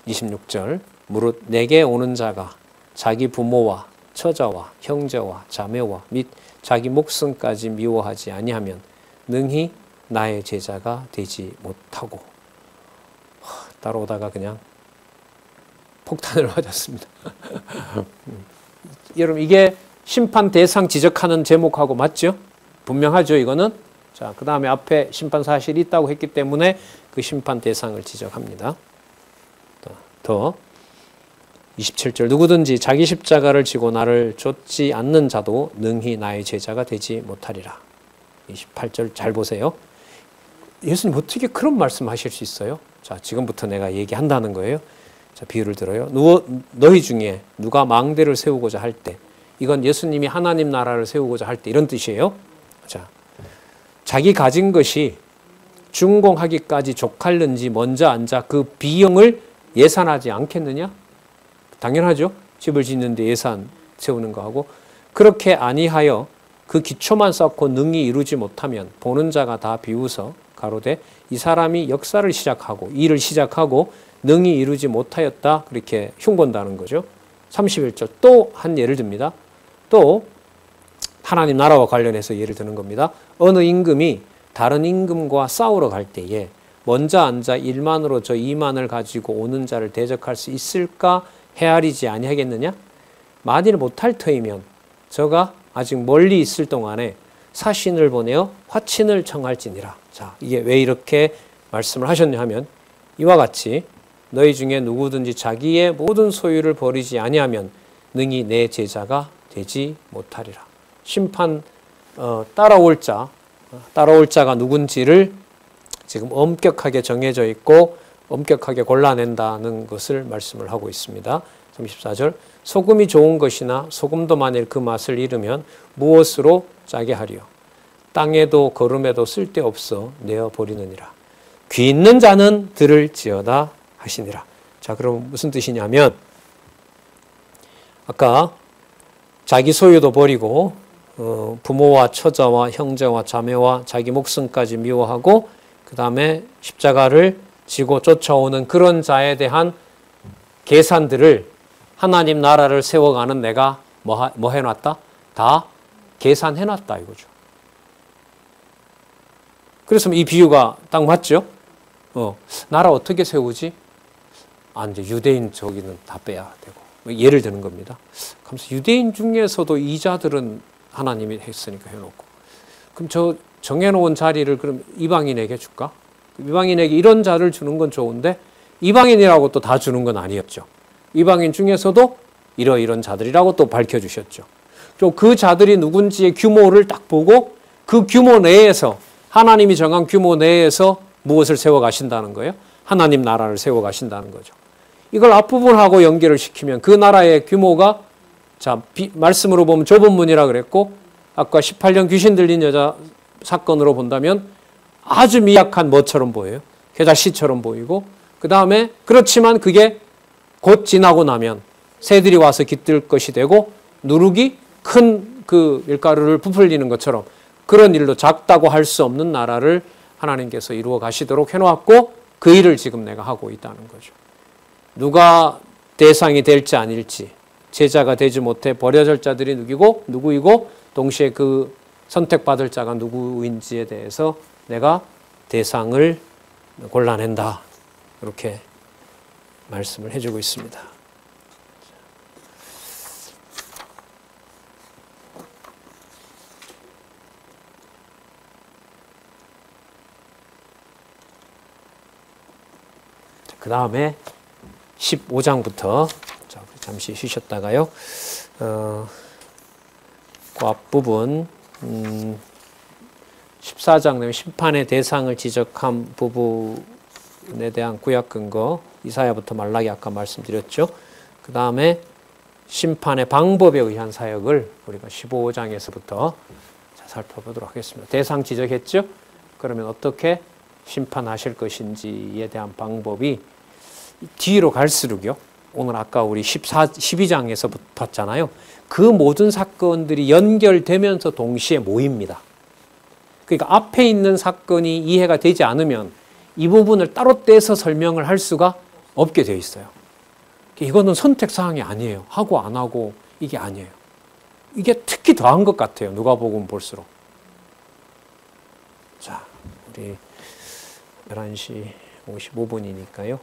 26절 무릇 내게 오는 자가 자기 부모와 처자와 형제와 자매와 및 자기 목숨까지 미워하지 아니하면 능히 나의 제자가 되지 못하고. 따라오다가 그냥 폭탄을 맞았습니다. 여러분, 이게 심판 대상 지적하는 제목하고 맞죠? 분명하죠, 이거는? 자, 그 다음에 앞에 심판 사실이 있다고 했기 때문에 그 심판 대상을 지적합니다. 더 27절 누구든지 자기 십자가를 지고 나를 좇지 않는 자도 능히 나의 제자가 되지 못하리라. 28절 잘 보세요. 예수님 어떻게 그런 말씀하실 수 있어요? 자, 지금부터 내가 얘기한다는 거예요. 자, 비유를 들어요. 너희 중에 누가 망대를 세우고자 할 때, 이건 예수님이 하나님 나라를 세우고자 할 때 이런 뜻이에요. 자, 자기 가진 것이 준공하기까지 족할는지 먼저 앉아 그 비용을 예산하지 않겠느냐? 당연하죠. 집을 짓는데 예산 세우는 거하고. 그렇게 아니하여 그 기초만 쌓고 능히 이루지 못하면 보는 자가 다 비웃어 가로되 이 사람이 역사를 시작하고 일을 시작하고 능히 이루지 못하였다. 그렇게 흉본다는 거죠. 31절 또 한 예를 듭니다. 또 하나님 나라와 관련해서 예를 드는 겁니다. 어느 임금이 다른 임금과 싸우러 갈 때에 먼저 앉아 1만으로 저 2만을 가지고 오는 자를 대적할 수 있을까 헤아리지 아니하겠느냐? 만일 못할 터이면 저가 아직 멀리 있을 동안에 사신을 보내어 화친을 청할지니라. 자, 이게 왜 이렇게 말씀을 하셨냐 하면 이와 같이 너희 중에 누구든지 자기의 모든 소유를 버리지 아니하면 능히 내 제자가 되지 못하리라. 심판 따라올 자가 누군지를 지금 엄격하게 정해져 있고 엄격하게 골라낸다는 것을 말씀을 하고 있습니다. 34절 소금이 좋은 것이나 소금도 만일 그 맛을 잃으면 무엇으로 짜게 하리요? 땅에도 거름에도 쓸데없어 내어버리느니라. 귀 있는 자는 들을지어다 하시니라. 자, 그럼 무슨 뜻이냐면 아까 자기 소유도 버리고 부모와 처자와 형제와 자매와 자기 목숨까지 미워하고 그 다음에 십자가를 지고 쫓아오는 그런 자에 대한 계산들을 하나님 나라를 세워가는 내가 뭐 해놨다? 다 계산해놨다 이거죠. 그래서 이 비유가 딱 맞죠? 나라 어떻게 세우지? 이제 유대인 저기는 다 빼야 되고 예를 드는 겁니다. 그러면서 유대인 중에서도 이 자들은 하나님이 했으니까 해놓고 그럼 저 정해놓은 자리를 그럼 이방인에게 줄까? 이방인에게 이런 자를 주는 건 좋은데 이방인이라고 또 다 주는 건 아니었죠. 이방인 중에서도 이런 자들이라고 또 밝혀주셨죠. 또 그 자들이 누군지의 규모를 딱 보고 그 규모 내에서 하나님이 정한 규모 내에서 무엇을 세워가신다는 거예요? 하나님 나라를 세워가신다는 거죠. 이걸 앞부분하고 연결을 시키면 그 나라의 규모가 말씀으로 보면 좁은 문이라 그랬고 아까 18년 귀신 들린 여자 사건으로 본다면 아주 미약한 뭐처럼 보여요? 겨자씨처럼 보이고 그 다음에 그렇지만 그게 곧 지나고 나면 새들이 와서 깃들 것이 되고 누룩이 큰 그 밀가루를 부풀리는 것처럼 그런 일로 작다고 할 수 없는 나라를 하나님께서 이루어 가시도록 해놓았고 그 일을 지금 내가 하고 있다는 거죠. 누가 대상이 될지 아닐지 제자가 되지 못해 버려질 자들이 누구이고 동시에 그 선택받을 자가 누구인지에 대해서 내가 대상을 골라낸다. 이렇게 말씀을 해주고 있습니다. 그 다음에 15장부터 잠시 쉬셨다가요. 그 앞부분 14장 내면 심판의 대상을 지적한 부분에 대한 구약 근거 이사야부터 말라기 아까 말씀드렸죠. 그 다음에 심판의 방법에 의한 사역을 우리가 15장에서부터 살펴보도록 하겠습니다. 대상 지적했죠. 그러면 어떻게 심판하실 것인지에 대한 방법이 뒤로 갈수록요. 오늘 아까 우리 12장에서 봤잖아요. 그 모든 사건들이 연결되면서 동시에 모입니다. 그러니까 앞에 있는 사건이 이해가 되지 않으면 이 부분을 따로 떼서 설명을 할 수가 없게 되어 있어요. 이거는 선택사항이 아니에요. 하고 안 하고 이게 아니에요. 이게 특히 더한 것 같아요. 누가복음 볼수록. 자, 우리 11시 55분이니까요.